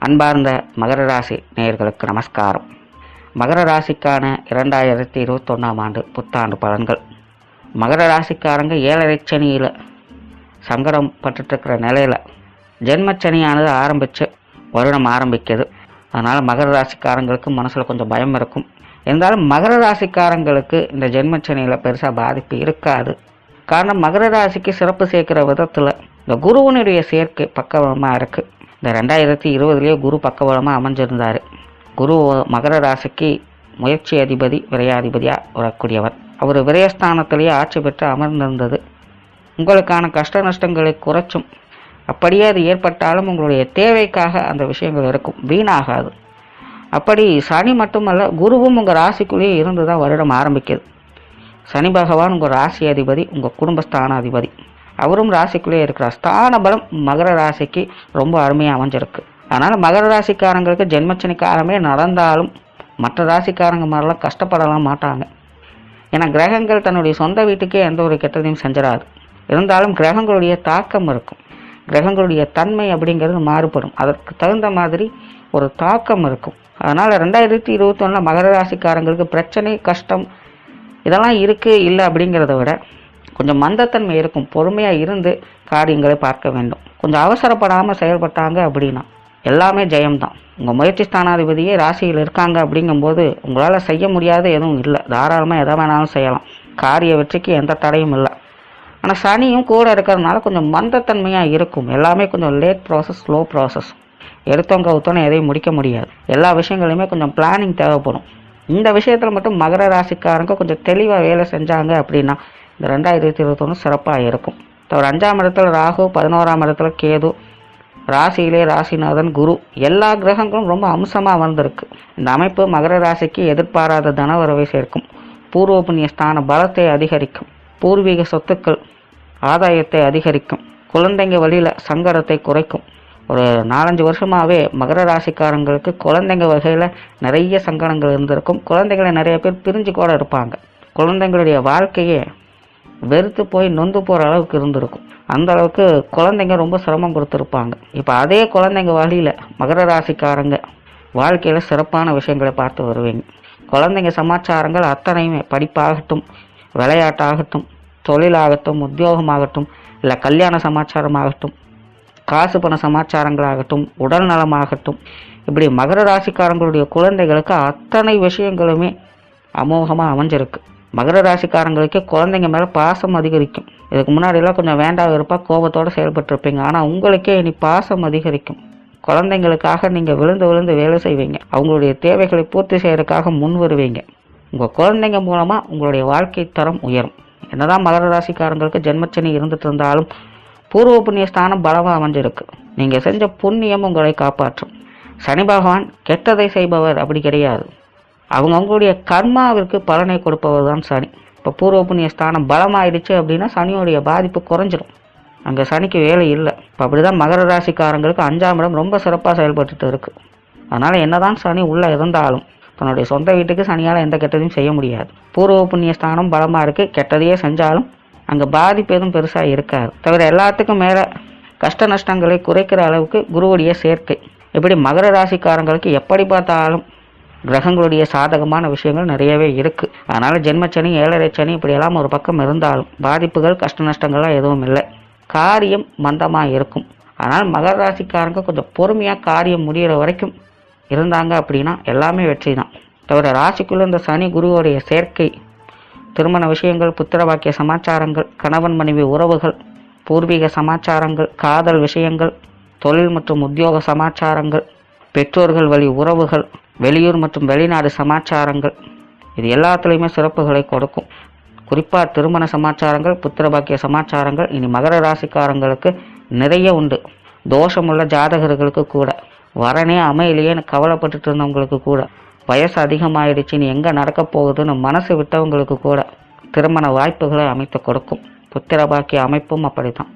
அன்பார்ந்த மகர ராசி நேயர்களுக்கு நமஸ்காரம். மகர ராசிக்கான 2021ஆம் ஆண்டு புத்தாண்டு பலன்கள். மகர ராசிக்காரங்க 7.5 சனியில் சங்கடம் பட்டுருக்கிற நிலையில் ஜென்மச்சனியானது ஆரம்பித்து வருடம் ஆரம்பிக்குது. அதனால் மகர ராசிக்காரங்களுக்கு மனசில் கொஞ்சம் பயம் இருக்கும். இருந்தாலும் மகர ராசிக்காரங்களுக்கு இந்த ஜென்மச்சனியில் பெருசாக பாதிப்பு இருக்காது. காரணம், மகர ராசிக்கு சிறப்பு சேர்க்கிற விதத்தில் இந்த குருவனுடைய சேர்க்கை பக்கபலமாக இருக்குது. இந்த 2020 குரு பக்கபலமாக அமைஞ்சிருந்தார். குரு மகர ராசிக்கு முயற்சி அதிபதி, விரையாதிபதியாக வரக்கூடியவர். அவர் விரயஸ்தானத்திலேயே ஆட்சி பெற்று அமர்ந்திருந்தது உங்களுக்கான கஷ்ட நஷ்டங்களை குறைச்சும், அப்படியே அது ஏற்பட்டாலும் உங்களுடைய தேவைக்காக அந்த விஷயங்கள் இருக்கும், வீணாகாது. அப்படி சனி மட்டுமல்ல, குருவும் உங்கள் ராசிக்குள்ளேயே இருந்து தான் வருடம் ஆரம்பிக்குது. சனி பகவான் உங்கள் ராசி அதிபதி, உங்கள் குடும்பஸ்தான அதிபதி. அவரும் ராசிக்குள்ளே இருக்கிறார். ஸ்தான பலம் மகர ராசிக்கு ரொம்ப அருமையாக அமைஞ்சிருக்கு. அதனால் மகர ராசிக்காரங்களுக்கு ஜென்மச்சனி காலமே நடந்தாலும் மற்ற ராசிக்காரங்க மாதிரிலாம் கஷ்டப்படலாம் மாட்டாங்க. ஏன்னா கிரகங்கள் தன்னுடைய சொந்த வீட்டுக்கே எந்த ஒரு கெட்டதையும் செஞ்சிடாது. இருந்தாலும் கிரகங்களுடைய தாக்கம் இருக்கும். கிரகங்களுடைய தன்மை அப்படிங்கிறது மாறுபடும். அதற்கு தகுந்த மாதிரி ஒரு தாக்கம் இருக்கும். அதனால் 2021 மகர ராசிக்காரங்களுக்கு பிரச்சனை, கஷ்டம் இதெல்லாம் இருக்குது இல்லை அப்படிங்கிறத விட கொஞ்சம் மந்தத்தன்மை இருக்கும். பொறுமையாக இருந்து காரியங்களை பார்க்க வேண்டும். கொஞ்சம் அவசரப்படாமல் செயல்பட்டாங்க அப்படின்னா எல்லாமே ஜெயம்தான். உங்கள் முயற்சி ஸ்தானாதிபதியே ராசியில் இருக்காங்க அப்படிங்கும்போது உங்களால் செய்ய முடியாத எதுவும் இல்லை. தாராளமாக எதை வேணாலும் செய்யலாம். காரிய வெற்றிக்கு எந்த தடையும் இல்லை. ஆனால் சனியும் கூட இருக்கிறதுனால கொஞ்சம் மந்தத்தன்மையாக இருக்கும். எல்லாமே கொஞ்சம் லேட் ப்ராசஸ், ஸ்லோ ப்ராசஸ். எடுத்தவங்க கவுத்தோன்னு எதையும் முடிக்க முடியாது. எல்லா விஷயங்களையுமே கொஞ்சம் பிளானிங் தேவைப்படும். இந்த விஷயத்தில் மட்டும் மகர ராசிக்காரங்க கொஞ்சம் தெளிவாக வேலை செஞ்சாங்க அப்படின்னா இந்த 2021 சிறப்பாக இருக்கும். ஒரு 5ஆம் இடத்துல ராகு, 11ஆம் இடத்துல கேது, ராசியிலே ராசிநாதன் குரு, எல்லா கிரகங்களும் ரொம்ப அம்சமாக வந்திருக்கு. இந்த அமைப்பு மகர ராசிக்கு எதிர்பாராத தனவரவை சேர்க்கும். பூர்வ புண்ணிய ஸ்தான பலத்தை அதிகரிக்கும். பூர்வீக சொத்துக்கள் ஆதாயத்தை அதிகரிக்கும். குழந்தைங்க வழியில் சங்கடத்தை குறைக்கும். ஒரு 4-5 வருஷமாகவே மகர ராசிக்காரங்களுக்கு குழந்தைங்க வகையில் நிறைய சங்கடங்கள் இருந்திருக்கும். குழந்தைகளை நிறைய பேர் பிரிஞ்சு கூட இருப்பாங்க. குழந்தைங்களுடைய வாழ்க்கையே வெறுத்து போய் நொந்து போகிற அளவுக்கு இருந்திருக்கும். அந்த அளவுக்கு குழந்தைங்க ரொம்ப சிரமம் கொடுத்துருப்பாங்க. இப்போ அதே குழந்தைங்க வழியில் மகர ராசிக்காரங்க வாழ்க்கையில் சிறப்பான விஷயங்களை பார்த்து வருவீங்க. குழந்தைங்க சமாச்சாரங்கள் அத்தனையுமே, படிப்பாகட்டும், விளையாட்டாகட்டும், தொழிலாகட்டும், உத்தியோகமாகட்டும், இல்லை கல்யாண சமாச்சாரமாகட்டும், காசு பண சமாச்சாரங்களாகட்டும், உடல் நலமாகட்டும், இப்படி மகர ராசிக்காரங்களுடைய குழந்தைகளுக்கு அத்தனை விஷயங்களுமே அமோகமாக அமைஞ்சிருக்கு. மகர ராசிக்காரங்களுக்கு குழந்தைங்க மேலே பாசம் அதிகரிக்கும். இதுக்கு முன்னாடியெல்லாம் கொஞ்சம் வேண்டாம் வெறுப்பா கோபத்தோடு செயல்பட்டுருப்பீங்க. ஆனால் உங்களுக்கே இனி பாசம் அதிகரிக்கும். குழந்தைங்களுக்காக நீங்கள் விழுந்து விழுந்து வேலை செய்வீங்க. அவங்களுடைய தேவைகளை பூர்த்தி செய்யறதுக்காக முன் வருவீங்க. உங்கள் குழந்தைங்க மூலமாக உங்களுடைய வாழ்க்கை தரம் உயரும். என்னதான் மகர ராசிக்காரங்களுக்கு ஜென்மச்சனி இருந்துட்டு இருந்தாலும் பூர்வ புண்ணிய ஸ்தானம் பலமாக அமைஞ்சிருக்கு. நீங்கள் செஞ்ச புண்ணியம் உங்களை காப்பாற்றும். சனி பகவான் கெட்டதை செய்பவர் அப்படி கிடையாது. அவங்களுடைய கர்மாவிற்கு பலனை கொடுப்பவர் தான் சனி. இப்போ பூர்வ புண்ணிய ஸ்தானம் பலமாயிடுச்சு அப்படின்னா சனியோடைய பாதிப்பு குறைஞ்சிடும். அங்கே சனிக்கு வேலை இல்லை. இப்போ அப்படி தான் மகர ராசிக்காரங்களுக்கு 5ஆம் இடம் ரொம்ப சிறப்பாக செயல்பட்டுட்டு இருக்குது. அதனால் என்னதான் சனி உள்ளே இருந்தாலும் தன்னுடைய சொந்த வீட்டுக்கு சனியால் எந்த கெட்டதையும் செய்ய முடியாது. பூர்வ புண்ணிய ஸ்தானம் பலமாக இருக்குது. கெட்டதையே செஞ்சாலும் அங்கே பாதிப்பு எதுவும் பெருசாக இருக்காது. தவிர எல்லாத்துக்கும் மேலே கஷ்ட நஷ்டங்களை குறைக்கிற அளவுக்கு குருவுடைய சேர்க்கை. இப்படி மகர ராசிக்காரங்களுக்கு எப்படி பார்த்தாலும் கிரகங்களுடைய சாதகமான விஷயங்கள் நிறையவே இருக்குது. அதனால் ஜென்மச்சனி, 7.5 சனி இப்படியெல்லாம் ஒரு பக்கம் இருந்தாலும் பாதிப்புகள், கஷ்ட நஷ்டங்கள்லாம் எதுவும் இல்லை. காரியம் மந்தமாக இருக்கும். அதனால் மகர ராசிக்காரங்க கொஞ்சம் பொறுமையாக காரியம் முடிகிற வரைக்கும் இருந்தாங்க அப்படின்னா எல்லாமே வெற்றி தான். தவிர ராசிக்குள்ளே இந்த சனி குருவோடைய சேர்க்கை திருமண விஷயங்கள், புத்திர பாக்கிய சமாச்சாரங்கள், கணவன் மனைவி உறவுகள், பூர்வீக சமாச்சாரங்கள், காதல் விஷயங்கள், தொழில் மற்றும் உத்தியோக சமாச்சாரங்கள், பெற்றோர்கள் வழி உறவுகள், வெளியூர் மற்றும் வெளிநாடு சமாச்சாரங்கள், இது எல்லாத்துலேயுமே சிறப்புகளை கொடுக்கும். குறிப்பாக திருமண சமாச்சாரங்கள், புத்திர பாக்கிய சமாச்சாரங்கள் இனி மகர ராசிக்காரங்களுக்கு நிறைய உண்டு. தோஷமுள்ள ஜாதகர்களுக்கு கூட, வரனே அமையிலேன்னு கவலைப்பட்டுட்டு இருந்தவங்களுக்கு கூட, வயசு அதிகமாகிடுச்சின்னு எங்கே நடக்க போகுதுன்னு மனசு விட்டவங்களுக்கு கூட திருமண வாய்ப்புகளை அமைத்து கொடுக்கும். புத்திர பாக்கிய அமைப்பும் அப்படி தான்.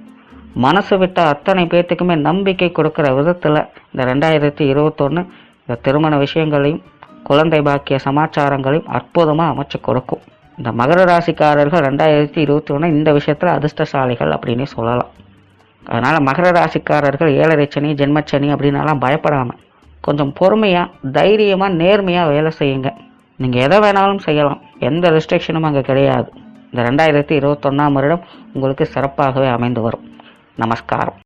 மனசு விட்ட அத்தனை பேர்த்துக்குமே நம்பிக்கை கொடுக்குற விதத்தில் இந்த 2021 இந்த திருமண விஷயங்களையும் குழந்தை பாக்கிய சமாச்சாரங்களையும் அற்புதமாக அமைச்சு கொடுக்கும். இந்த மகர ராசிக்காரர்கள் 2021 இந்த விஷயத்தில் அதிர்ஷ்டசாலிகள் அப்படின்னே சொல்லலாம். அதனால் மகர ராசிக்காரர்கள் 7.5 சனி, ஜென்மச்சனி அப்படின்னாலாம் பயப்படாமல் கொஞ்சம் பொறுமையாக தைரியமாக நேர்மையாக வேலை செய்யுங்க. நீங்கள் எதை வேணாலும் செய்யலாம், எந்த ரெஸ்ட்ரிக்ஷனும் அங்கே கிடையாது. இந்த 2021ஆம் வருடம் உங்களுக்கு சிறப்பாகவே அமைந்து வரும். நமஸ்காரம்.